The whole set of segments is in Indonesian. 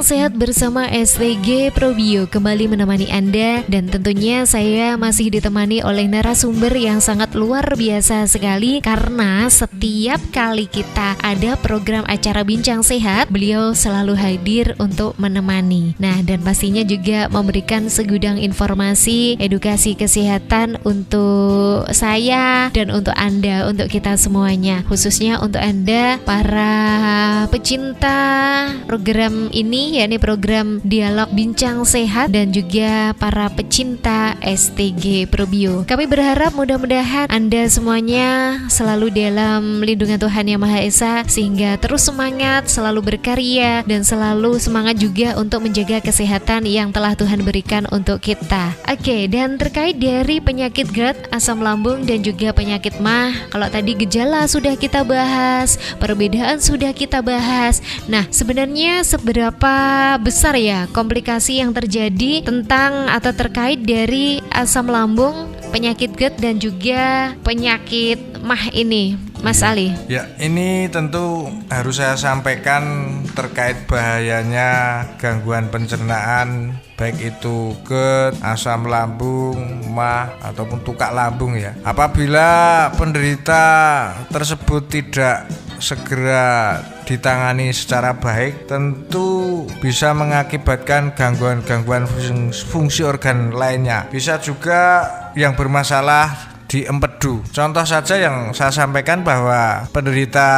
Sehat bersama STG Probio kembali menemani Anda, dan tentunya saya masih ditemani oleh narasumber yang sangat luar biasa sekali, karena setiap kali kita ada program acara Bincang Sehat, beliau selalu hadir untuk menemani. Nah, dan pastinya juga memberikan segudang informasi, edukasi kesehatan untuk saya dan untuk Anda, untuk kita semuanya, khususnya untuk Anda para pecinta program ini, yakni program Dialog Bincang Sehat, dan juga para pecinta STG Probio. Kami berharap mudah-mudahan Anda semuanya selalu dalam lindungan Tuhan Yang Maha Esa, sehingga terus semangat, selalu berkarya, dan selalu semangat juga untuk menjaga kesehatan yang telah Tuhan berikan untuk kita. Oke, dan terkait dari penyakit GERD, asam lambung, dan juga penyakit MAH, kalau tadi gejala sudah kita bahas, perbedaan sudah kita bahas. Nah, sebenarnya seberapa besar ya komplikasi yang terjadi tentang atau terkait dari asam lambung, penyakit GERD, dan juga penyakit MAH ini, Mas Ali? Ya, ini tentu harus saya sampaikan terkait bahayanya gangguan pencernaan, baik itu GERD, asam lambung, MAH, ataupun tukak lambung ya. Apabila penderita tersebut tidak segera ditangani secara baik, tentu bisa mengakibatkan gangguan-gangguan fungsi organ lainnya. Bisa juga yang bermasalah di empedu. Contoh saja yang saya sampaikan bahwa penderita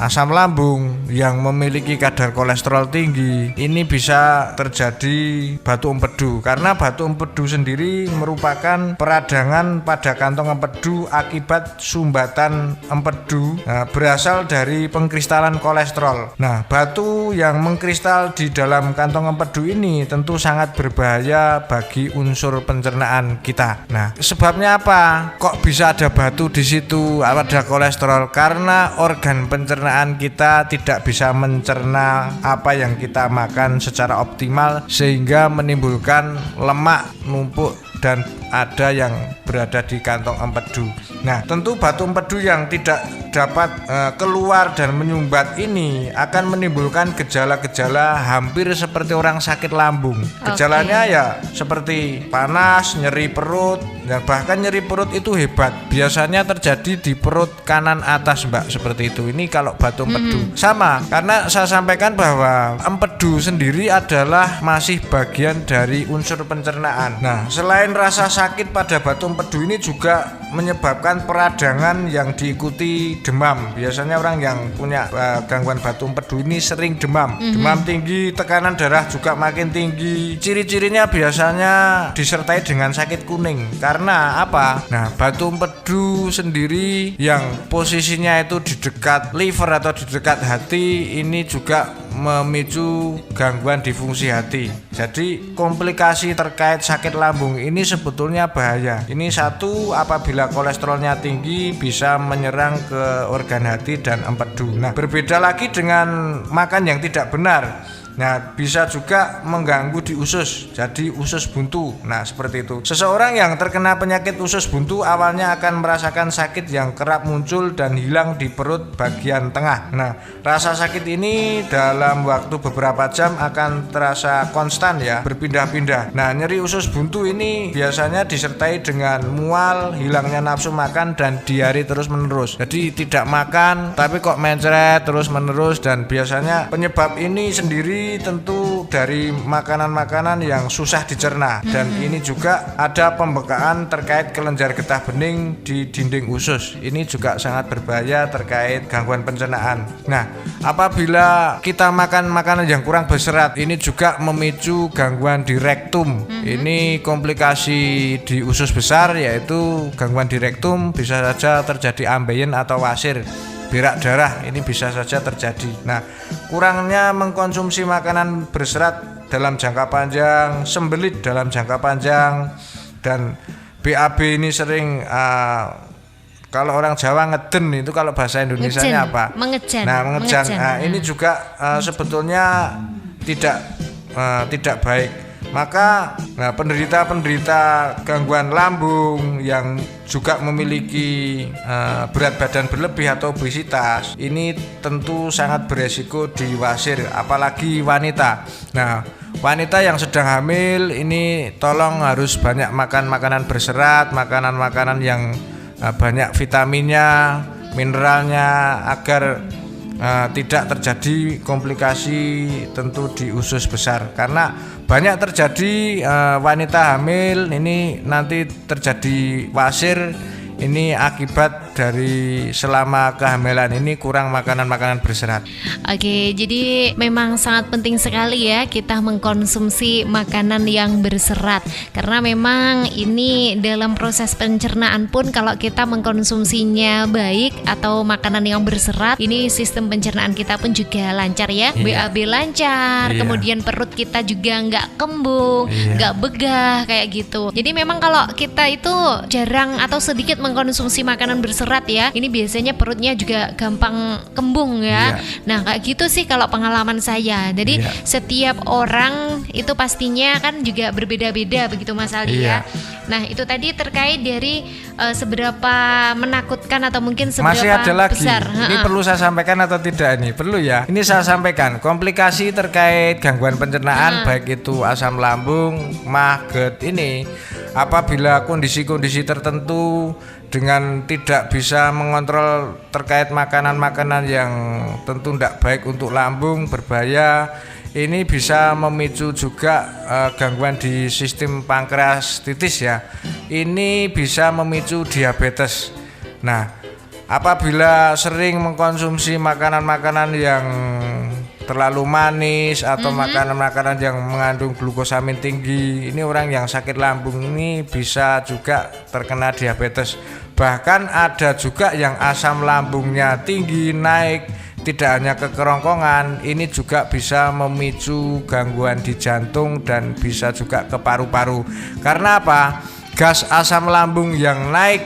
asam lambung yang memiliki kadar kolesterol tinggi, ini bisa terjadi batu empedu, karena batu empedu sendiri merupakan peradangan pada kantong empedu akibat sumbatan empedu berasal dari pengkristalan kolesterol. Nah, batu yang mengkristal di dalam kantong empedu ini tentu sangat berbahaya bagi unsur pencernaan kita. Nah, sebabnya apa? Kok bisa ada batu di situ, ada kolesterol? Karena organ pencernaan kita tidak bisa mencerna apa yang kita makan secara optimal, sehingga menimbulkan lemak numpuk dan ada yang berada di kantong empedu. Nah, tentu batu empedu yang tidak dapat keluar dan menyumbat ini akan menimbulkan gejala-gejala hampir seperti orang sakit lambung. Gejalanya ya seperti panas, nyeri perut, dan bahkan nyeri perut itu hebat. Biasanya terjadi di perut kanan atas, Mbak, seperti itu. Ini kalau batu empedu. Sama, karena saya sampaikan bahwa empedu sendiri adalah masih bagian dari unsur pencernaan. Nah, selain rasa sakit pada batu empedu ini juga menyebabkan peradangan yang diikuti demam. Biasanya orang yang punya gangguan batu empedu ini sering demam. Demam tinggi, tekanan darah juga makin tinggi. Ciri-cirinya biasanya disertai dengan sakit kuning. Karena apa? Nah, batu empedu sendiri yang posisinya itu di dekat liver atau di dekat hati, ini juga memicu gangguan di fungsi hati. Jadi komplikasi terkait sakit lambung ini sebetulnya bahaya. Ini satu, apabila kolesterolnya tinggi bisa menyerang ke organ hati dan empedu. Nah, berbeda lagi dengan makan yang tidak benar. Nah, bisa juga mengganggu di usus, jadi usus buntu. Nah, seperti itu. Seseorang yang terkena penyakit usus buntu awalnya akan merasakan sakit yang kerap muncul dan hilang di perut bagian tengah. Nah, rasa sakit ini dalam waktu beberapa jam akan terasa konstan ya, berpindah-pindah. Nah, nyeri usus buntu ini biasanya disertai dengan mual, hilangnya nafsu makan, dan diare terus-menerus. Jadi tidak makan tapi kok mencret terus-menerus, dan biasanya penyebab ini sendiri tentu dari makanan-makanan yang susah dicerna, dan ini juga ada pembekaan terkait kelenjar getah bening di dinding usus. Ini juga sangat berbahaya terkait gangguan pencernaan. Nah, apabila kita makan makanan yang kurang berserat, ini juga memicu gangguan di rektum. Ini komplikasi di usus besar, yaitu gangguan di rektum, bisa saja terjadi ambeien atau wasir. Berak darah ini bisa saja terjadi. Nah, kurangnya mengkonsumsi makanan berserat dalam jangka panjang, sembelit dalam jangka panjang, dan BAB ini sering kalau orang Jawa ngeden, itu kalau bahasa Indonesianya apa? Mengejan. Nah, mengejan. Nah, ini juga sebetulnya tidak baik. Maka penderita-penderita gangguan lambung yang juga memiliki berat badan berlebih atau obesitas ini tentu sangat beresiko diwasir, apalagi wanita. Nah, wanita yang sedang hamil ini tolong harus banyak makan makanan berserat, makanan-makanan yang banyak vitaminnya, mineralnya, agar tidak terjadi komplikasi tentu di usus besar. Karena banyak terjadi wanita hamil ini nanti terjadi wasir ini akibat dari selama kehamilan ini kurang makanan-makanan berserat. Oke, jadi memang sangat penting sekali ya kita mengkonsumsi makanan yang berserat. Karena memang ini dalam proses pencernaan pun kalau kita mengkonsumsinya baik atau makanan yang berserat, ini sistem pencernaan kita pun juga lancar ya. Iya. BAB lancar, Iya. kemudian perut kita juga nggak kembung, Iya. nggak begah kayak gitu. Jadi memang kalau kita itu jarang atau sedikit mengkonsumsi makanan berserat ya, ini biasanya perutnya juga gampang kembung ya. Iya. Nah kayak gitu sih kalau pengalaman saya. Jadi Iya. setiap orang itu pastinya kan juga berbeda-beda begitu Mas Aldi ya. Iya. Nah itu tadi terkait dari seberapa menakutkan atau mungkin seberapa Masih ada lagi. besar. Ini perlu saya sampaikan atau tidak ini? Perlu ya. Ini saya sampaikan komplikasi terkait gangguan pencernaan baik itu asam lambung, mah, GERD ini apabila kondisi-kondisi tertentu dengan tidak bisa mengontrol terkait makanan-makanan yang tentu tidak baik untuk lambung, berbahaya, ini bisa memicu juga gangguan di sistem pankreatitis ya. Ini bisa memicu diabetes. Nah, apabila sering mengkonsumsi makanan-makanan yang terlalu manis atau makanan-makanan yang mengandung glukosamin tinggi, ini orang yang sakit lambung ini bisa juga terkena diabetes. Bahkan ada juga yang asam lambungnya tinggi, naik, tidak hanya ke kerongkongan, ini juga bisa memicu gangguan di jantung dan bisa juga ke paru-paru. Karena apa? Gas asam lambung yang naik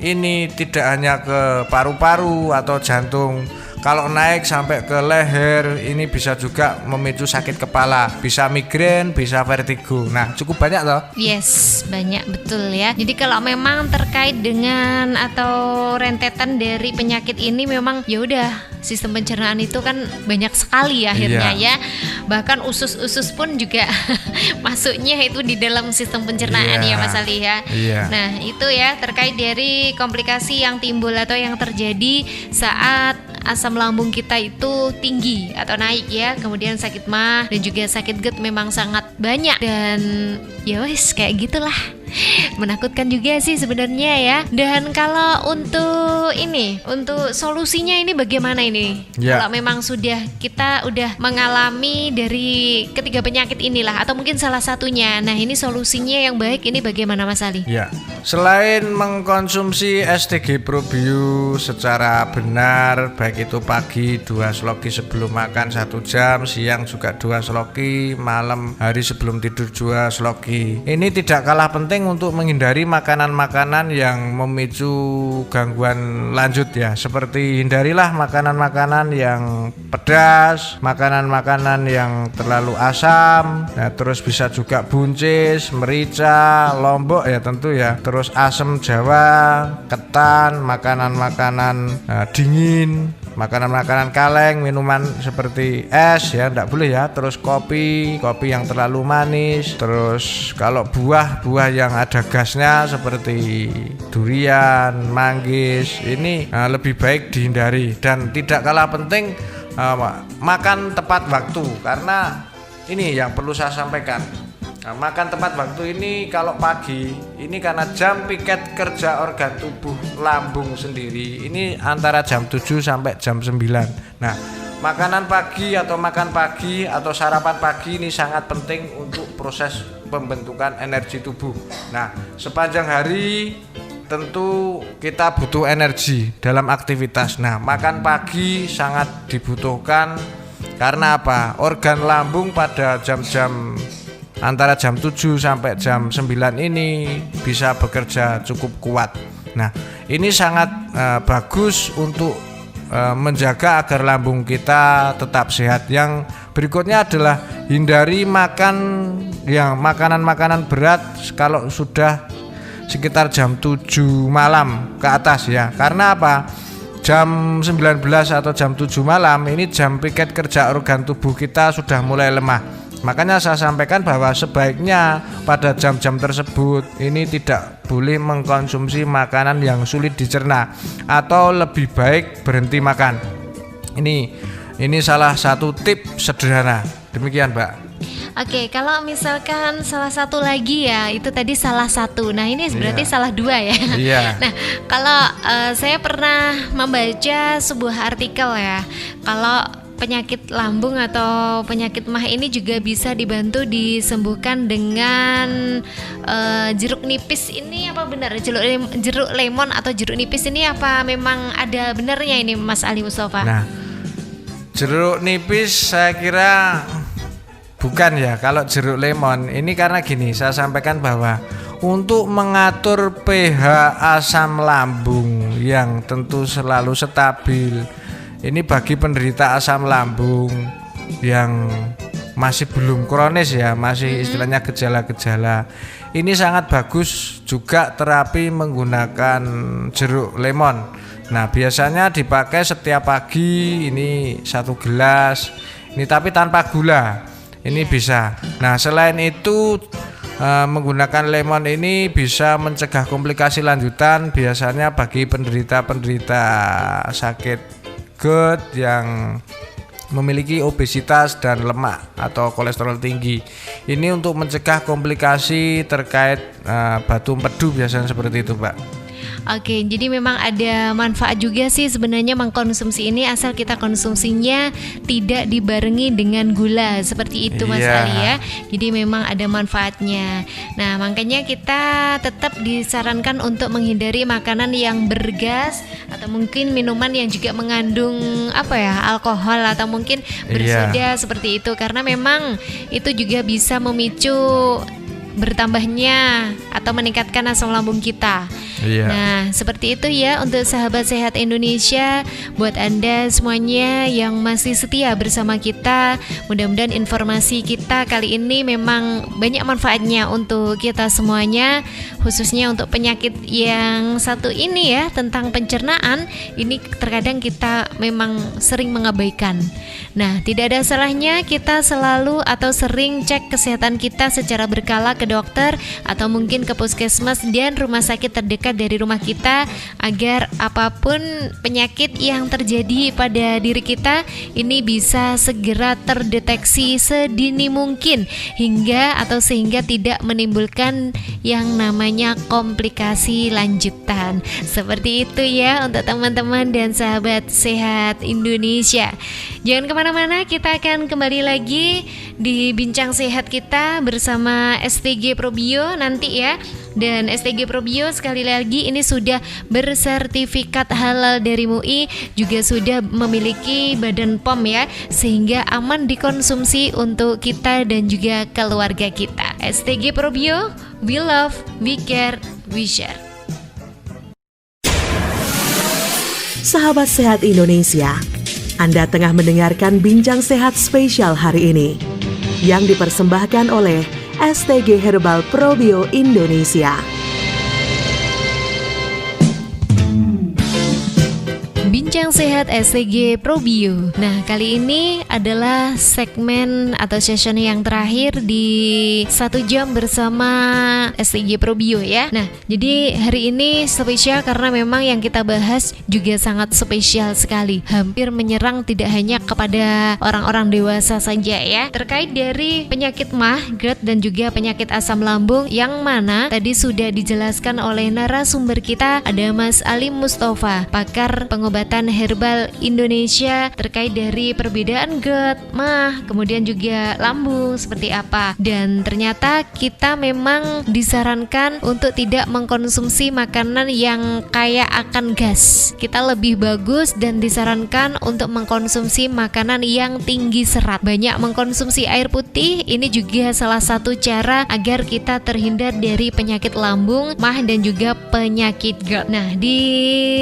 ini tidak hanya ke paru-paru atau jantung. Kalau naik sampai ke leher, ini bisa juga memicu sakit kepala, bisa migrain, bisa vertigo. Nah, cukup banyak toh? Yes, banyak betul ya. Jadi kalau memang terkait dengan atau rentetan dari penyakit ini memang ya udah sistem pencernaan itu kan banyak sekali akhirnya ya. Bahkan usus-usus pun juga masuknya itu di dalam sistem pencernaan ya Mas Ali ya. Nah, itu ya terkait dari komplikasi yang timbul atau yang terjadi saat asam lambung kita itu tinggi atau naik ya, kemudian sakit mah dan juga sakit GERD memang sangat banyak dan ya wis kayak gitulah. Menakutkan juga sih sebenarnya ya. Dan kalau untuk ini, untuk solusinya ini bagaimana ini? Ya. Kalau memang kita udah mengalami dari ketiga penyakit inilah atau mungkin salah satunya. Nah, ini solusinya yang baik ini bagaimana Mas Ali? Ya. Selain mengkonsumsi STG Probio secara benar, baik itu pagi 2 sloki sebelum makan 1 jam, siang juga 2 sloki, malam hari sebelum tidur 2 sloki. Ini tidak kalah penting untuk menghindari makanan-makanan yang memicu gangguan lanjut ya. Seperti hindarilah makanan-makanan yang pedas, makanan-makanan yang terlalu asam. Nah, terus bisa juga buncis, merica, lombok ya tentu ya. Terus asam Jawa, ketan, makanan-makanan dingin, makanan-makanan kaleng, minuman seperti es ya enggak boleh ya. Terus kopi yang terlalu manis. Terus kalau buah yang ada gasnya seperti durian, manggis, ini lebih baik dihindari. Dan tidak kalah penting makan tepat waktu, karena ini yang perlu saya sampaikan. Makan tepat waktu ini kalau pagi ini karena jam piket kerja organ tubuh lambung sendiri ini antara jam 7 sampai jam 9. Nah, makanan pagi atau makan pagi atau sarapan pagi ini sangat penting untuk proses pembentukan energi tubuh. Nah, sepanjang hari tentu kita butuh energi dalam aktivitas. Nah, makan pagi sangat dibutuhkan karena apa? Organ lambung pada jam-jam antara jam 7 sampai jam 9 ini bisa bekerja cukup kuat. Nah, ini sangat bagus untuk menjaga agar lambung kita tetap sehat. Yang berikutnya adalah hindari makan yang makanan-makanan berat kalau sudah sekitar jam 7 malam ke atas ya. Karena apa? Jam 19 atau jam 7 malam ini jam piket kerja organ tubuh kita sudah mulai lemah. Makanya saya sampaikan bahwa sebaiknya pada jam-jam tersebut ini tidak boleh mengkonsumsi makanan yang sulit dicerna atau lebih baik berhenti makan. Ini salah satu tip sederhana. Demikian, Mbak. Oke, kalau misalkan salah satu lagi ya, itu tadi salah satu. Nah, ini berarti salah dua ya. Iya. Nah, kalau saya pernah membaca sebuah artikel ya, kalau penyakit lambung atau penyakit MAH ini juga bisa dibantu disembuhkan dengan jeruk nipis. Ini apa benar jeruk lemon atau jeruk nipis ini apa memang ada benarnya ini Mas Ali Mustafa? Nah, jeruk nipis saya kira bukan ya. Kalau jeruk lemon ini karena gini, saya sampaikan bahwa untuk mengatur pH asam lambung yang tentu selalu stabil, ini bagi penderita asam lambung yang masih belum kronis ya, masih istilahnya gejala-gejala, ini sangat bagus juga terapi menggunakan jeruk lemon. Nah, biasanya dipakai setiap pagi, ini 1 gelas, ini tapi tanpa gula, ini bisa. Nah, selain itu menggunakan lemon ini bisa mencegah komplikasi lanjutan, biasanya bagi penderita sakit GERD yang memiliki obesitas dan lemak atau kolesterol tinggi. Ini untuk mencegah komplikasi terkait batu empedu biasanya seperti itu, Pak. Oke, jadi memang ada manfaat juga sih sebenarnya mengkonsumsi ini asal kita konsumsinya tidak dibarengi dengan gula seperti itu Mas Ali ya. Jadi memang ada manfaatnya. Nah, makanya kita tetap disarankan untuk menghindari makanan yang bergas atau mungkin minuman yang juga mengandung alkohol atau mungkin bersoda seperti itu, karena memang itu juga bisa memicu bertambahnya atau meningkatkan asam lambung kita. Nah, seperti itu ya untuk sahabat sehat Indonesia. Buat Anda semuanya yang masih setia bersama kita, mudah-mudahan informasi kita kali ini memang banyak manfaatnya untuk kita semuanya, khususnya untuk penyakit yang satu ini ya, tentang pencernaan. Ini terkadang kita memang sering mengabaikan. Nah, tidak ada salahnya kita selalu atau sering cek kesehatan kita secara berkala ke dokter atau mungkin ke puskesmas dan rumah sakit terdekat dari rumah kita, agar apapun penyakit yang terjadi pada diri kita ini bisa segera terdeteksi sedini mungkin sehingga tidak menimbulkan yang namanya komplikasi lanjutan. Seperti itu ya untuk teman-teman dan sahabat sehat Indonesia. Jangan kemana-mana, kita akan kembali lagi di Bincang Sehat kita bersama STG Probio nanti ya. Dan STG Probio sekali lagi ini sudah bersertifikat halal dari MUI, juga sudah memiliki badan POM ya, sehingga aman dikonsumsi untuk kita dan juga keluarga kita. STG Probio, we love, we care, we share. Sahabat sehat Indonesia, Anda tengah mendengarkan Bincang Sehat spesial hari ini yang dipersembahkan oleh STG Herbal Probio Indonesia. Bincang Sehat STG Probio. Nah, kali ini adalah segmen atau session yang terakhir di 1 jam bersama STG Probio ya. Nah, jadi hari ini spesial karena memang yang kita bahas juga sangat spesial sekali. Hampir menyerang tidak hanya kepada orang-orang dewasa saja ya. Terkait dari penyakit MAH, GERD dan juga penyakit asam lambung, yang mana tadi sudah dijelaskan oleh narasumber kita, ada Mas Ali Mustafa, pakar pengobatan herbal Indonesia, terkait dari perbedaan GERD, MAH, kemudian juga lambung seperti apa. Dan ternyata kita memang disarankan untuk tidak mengkonsumsi makanan yang kaya akan gas. Kita lebih bagus dan disarankan untuk mengkonsumsi makanan yang tinggi serat. Banyak mengkonsumsi air putih, ini juga salah satu cara agar kita terhindar dari penyakit lambung, MAH dan juga penyakit GERD. Nah, di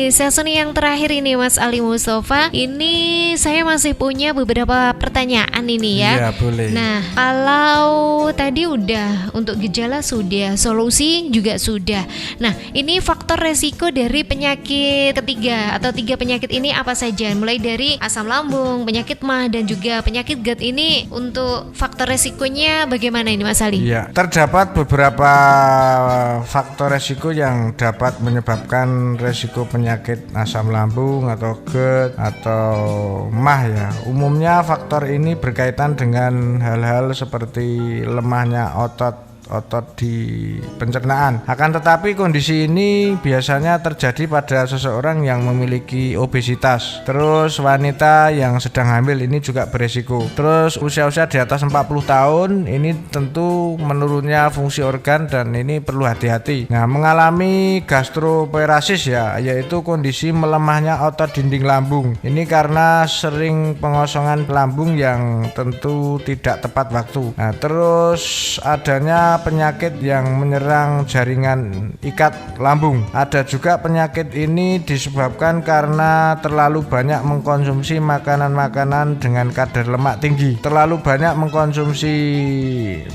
season yang terakhir ini Mas Ali Ali Mustafa, ini saya masih punya beberapa pertanyaan ini ya. Iya, boleh. Nah, kalau tadi udah untuk gejala sudah, solusi juga sudah. Nah, ini faktor resiko dari penyakit ketiga atau 3 penyakit ini apa saja? Mulai dari asam lambung, penyakit MAH dan juga penyakit GERD ini, untuk faktor resikonya bagaimana ini Mas Ali? Iya, terdapat beberapa faktor resiko yang dapat menyebabkan resiko penyakit asam lambung atau GERD atau MAH ya. Umumnya faktor ini berkaitan dengan hal-hal seperti lemahnya otot di pencernaan. Akan tetapi kondisi ini biasanya terjadi pada seseorang yang memiliki obesitas. Terus wanita yang sedang hamil ini juga beresiko. Terus usia-usia di atas 40 tahun ini tentu menurunnya fungsi organ dan ini perlu hati-hati. Nah, mengalami gastroparesis ya, yaitu kondisi melemahnya otot dinding lambung. Ini karena sering pengosongan lambung yang tentu tidak tepat waktu. Nah, terus adanya penyakit yang menyerang jaringan ikat lambung. Ada juga penyakit ini disebabkan karena terlalu banyak mengkonsumsi makanan-makanan dengan kadar lemak tinggi. Terlalu banyak mengkonsumsi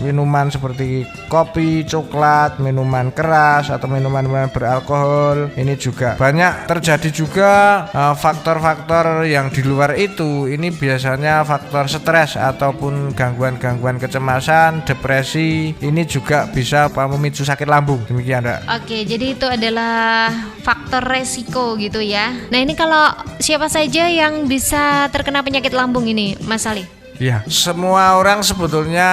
minuman seperti kopi, coklat, minuman keras atau minuman-minuman beralkohol. Ini juga banyak terjadi juga faktor-faktor yang di luar itu. Ini biasanya faktor stres ataupun gangguan-gangguan kecemasan, depresi. Ini juga bisa memicu sakit lambung. Demikian, Mbak. Oke, jadi itu adalah faktor resiko gitu ya. Nah, ini kalau siapa saja yang bisa terkena penyakit lambung ini, Mas Ali? Ya, semua orang sebetulnya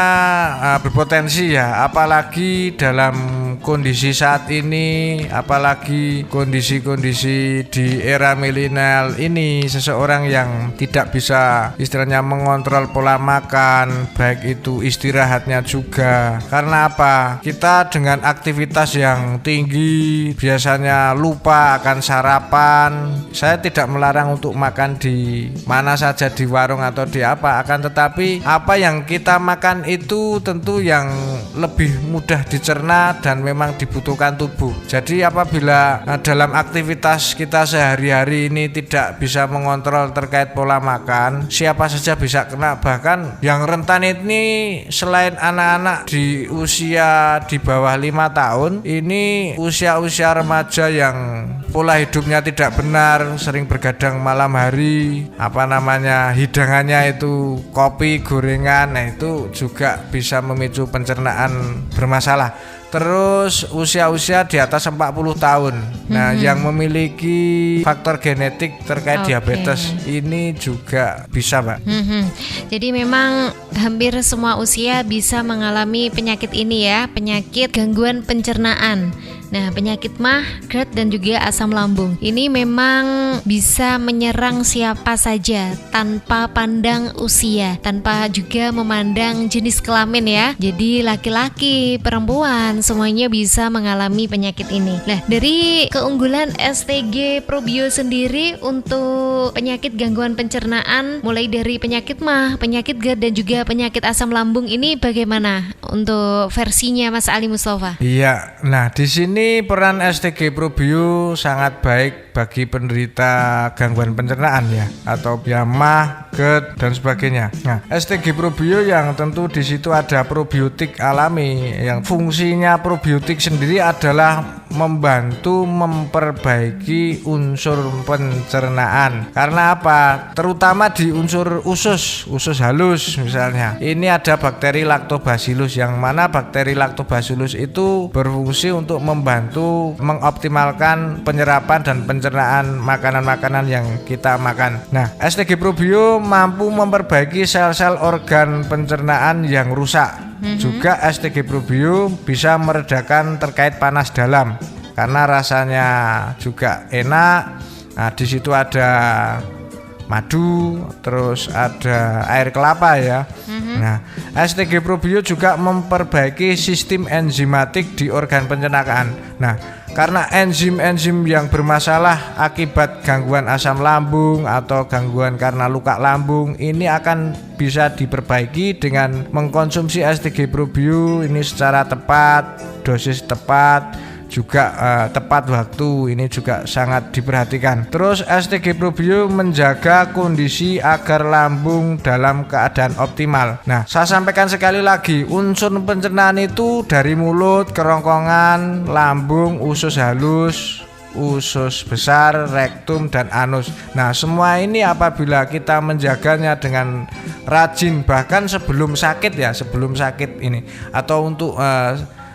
berpotensi ya, apalagi dalam kondisi saat ini, apalagi kondisi-kondisi di era milenial ini, seseorang yang tidak bisa istilahnya mengontrol pola makan, baik itu istirahatnya juga. Karena apa? Kita dengan aktivitas yang tinggi biasanya lupa akan sarapan. Saya tidak melarang untuk makan di mana saja, di warung atau di apa, tetapi apa yang kita makan itu tentu yang lebih mudah dicerna dan memang dibutuhkan tubuh. Jadi apabila dalam aktivitas kita sehari-hari ini tidak bisa mengontrol terkait pola makan, siapa saja bisa kena. Bahkan yang rentan ini selain anak-anak di usia di bawah 5 tahun, ini usia-usia remaja yang pola hidupnya tidak benar, sering bergadang malam hari, hidangannya itu kopi, gorengan. Nah, itu juga bisa memicu pencernaan bermasalah. Terus usia-usia di atas 40 tahun. Nah, yang memiliki faktor genetik terkait diabetes ini juga bisa, Mbak. Jadi memang hampir semua usia bisa mengalami penyakit ini ya, penyakit gangguan pencernaan. Nah, penyakit MAH, GERD dan juga asam lambung ini memang bisa menyerang siapa saja tanpa pandang usia, tanpa juga memandang jenis kelamin ya. Jadi laki-laki, perempuan, semuanya bisa mengalami penyakit ini. Nah, dari keunggulan STG Probio sendiri untuk penyakit gangguan pencernaan, mulai dari penyakit MAH, penyakit GERD dan juga penyakit asam lambung ini bagaimana untuk versinya Mas Ali Mustafa? Iya, nah di sini peran STG Probio sangat baik bagi penderita gangguan pencernaan ya, atau MAH, GERD dan sebagainya. Nah, STG Probio yang tentu di situ ada probiotik alami, yang fungsinya probiotik sendiri adalah membantu memperbaiki unsur pencernaan. Karena apa? Terutama di unsur usus halus misalnya. Ini ada bakteri Lactobacillus, yang mana bakteri Lactobacillus itu berfungsi untuk membantu mengoptimalkan penyerapan dan pencernaan makanan-makanan yang kita makan. Nah, STG Probio mampu memperbaiki sel-sel organ pencernaan yang rusak. Juga STG Probio bisa meredakan terkait panas dalam karena rasanya juga enak. Nah, di situ ada madu, terus ada air kelapa ya. Nah, STG Probio juga memperbaiki sistem enzimatik di organ pencernaan. Nah, karena enzim-enzim yang bermasalah akibat gangguan asam lambung atau gangguan karena luka lambung ini akan bisa diperbaiki dengan mengkonsumsi STG Probio ini secara tepat, dosis tepat. juga tepat waktu, ini juga sangat diperhatikan. Terus STG Probio menjaga kondisi agar lambung dalam keadaan optimal. Nah, saya sampaikan sekali lagi, unsur pencernaan itu dari mulut, kerongkongan, lambung, usus halus, usus besar, rektum, dan anus. Nah, semua ini apabila kita menjaganya dengan rajin, bahkan sebelum sakit ini, atau untuk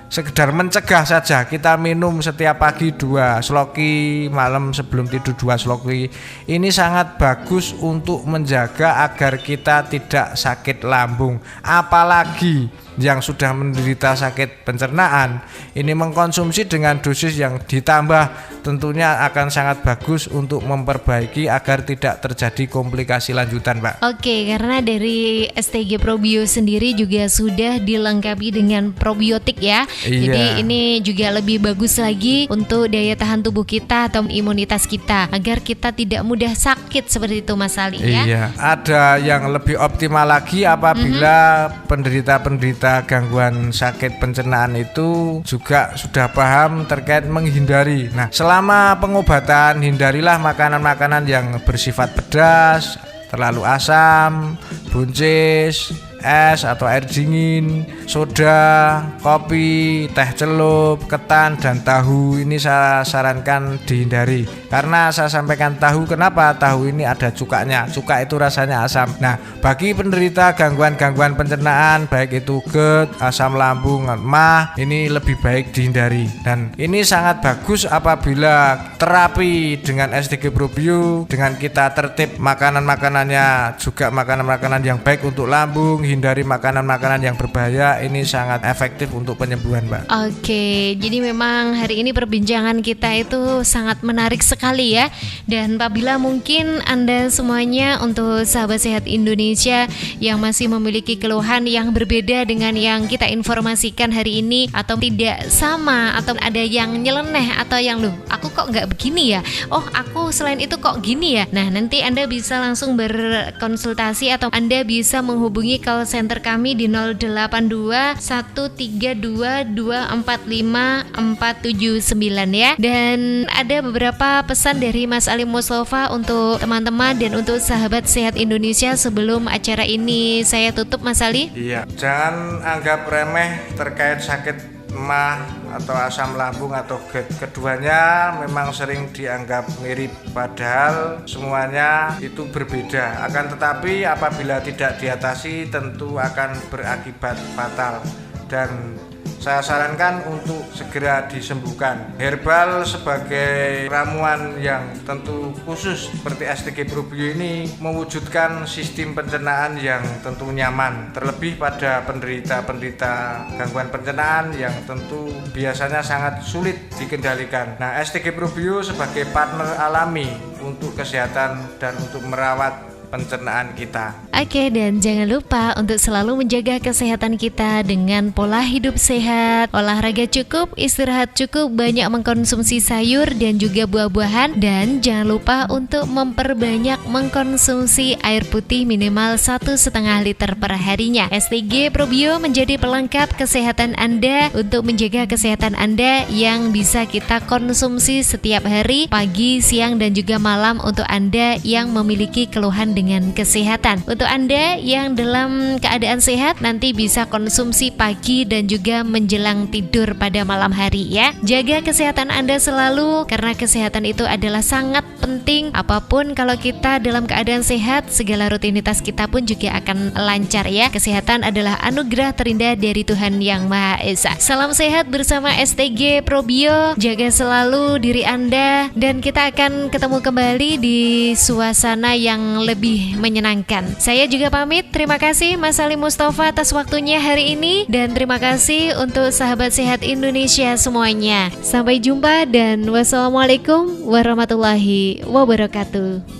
sekedar mencegah saja, kita minum setiap pagi 2 sloki, malam sebelum tidur 2 sloki. Ini sangat bagus untuk menjaga agar kita tidak sakit lambung. Apalagi yang sudah menderita sakit pencernaan, ini mengkonsumsi dengan dosis yang ditambah tentunya akan sangat bagus untuk memperbaiki agar tidak terjadi komplikasi lanjutan, Pak. Oke, karena dari STG Probio sendiri juga sudah dilengkapi dengan probiotik ya. Iya. Jadi ini juga lebih bagus lagi untuk daya tahan tubuh kita atau imunitas kita agar kita tidak mudah sakit seperti itu, Mas Ali ya. Iya, ada yang lebih optimal lagi apabila penderita-penderita gangguan sakit pencernaan itu juga sudah paham terkait menghindari. Nah, selama pengobatan hindarilah makanan-makanan yang bersifat pedas, terlalu asam, buncis, es atau air dingin, soda, kopi, teh celup, ketan, dan tahu. Ini saya sarankan dihindari. Karena saya sampaikan tahu, kenapa? Tahu ini ada cukanya. Cuka itu rasanya asam. Nah, bagi penderita gangguan-gangguan pencernaan, baik itu GERD, asam lambung, MAH, ini lebih baik dihindari. Dan ini sangat bagus apabila terapi dengan STG Probio, dengan kita tertib makanan-makanannya juga makanan-makanan yang baik untuk lambung, hindari makanan-makanan yang berbahaya, ini sangat efektif untuk penyembuhan, Mbak. Oke, jadi memang hari ini perbincangan kita itu sangat menarik sekali ya. Dan apabila mungkin Anda semuanya, untuk sahabat sehat Indonesia yang masih memiliki keluhan yang berbeda dengan yang kita informasikan hari ini, atau tidak sama, atau ada yang nyeleneh, atau yang loh aku kok nggak begini ya, oh aku selain itu kok gini ya. Nah, nanti Anda bisa langsung berkonsultasi atau Anda bisa menghubungi call center kami di 082 132 245 479 ya. Dan ada beberapa pesan dari Mas Ali Mustafa untuk teman-teman dan untuk sahabat sehat Indonesia sebelum acara ini saya tutup, Mas Ali. Iya, jangan anggap remeh terkait sakit MAH atau asam lambung atau GERD. Keduanya memang sering dianggap mirip, padahal semuanya itu berbeda. Akan tetapi apabila tidak diatasi tentu akan berakibat fatal, dan saya sarankan untuk segera disembuhkan. Herbal sebagai ramuan yang tentu khusus seperti STG Probio ini mewujudkan sistem pencernaan yang tentu nyaman, terlebih pada penderita-penderita gangguan pencernaan yang tentu biasanya sangat sulit dikendalikan. Nah, STG Probio sebagai partner alami untuk kesehatan dan untuk merawat pencernaan kita. Oke, dan jangan lupa untuk selalu menjaga kesehatan kita dengan pola hidup sehat, olahraga cukup, istirahat cukup, banyak mengkonsumsi sayur dan juga buah-buahan, dan jangan lupa untuk memperbanyak mengkonsumsi air putih minimal 1,5 liter per harinya. STG Probio menjadi pelengkap kesehatan Anda untuk menjaga kesehatan Anda yang bisa kita konsumsi setiap hari, pagi, siang, dan juga malam untuk Anda yang memiliki keluhan dengan kesehatan. Untuk Anda yang dalam keadaan sehat, nanti bisa konsumsi pagi dan juga menjelang tidur pada malam hari ya. Jaga kesehatan Anda selalu, karena kesehatan itu adalah sangat penting. Apapun kalau kita dalam keadaan sehat, segala rutinitas kita pun juga akan lancar ya. Kesehatan adalah anugerah terindah dari Tuhan Yang Maha Esa. Salam sehat bersama STG Probio. Jaga selalu diri Anda, dan kita akan ketemu kembali di suasana yang lebih menyenangkan. Saya juga pamit. Terima kasih Mas Ali Mustafa atas waktunya hari ini, dan terima kasih untuk sahabat sehat Indonesia semuanya. Sampai jumpa dan wassalamualaikum warahmatullahi wabarakatuh.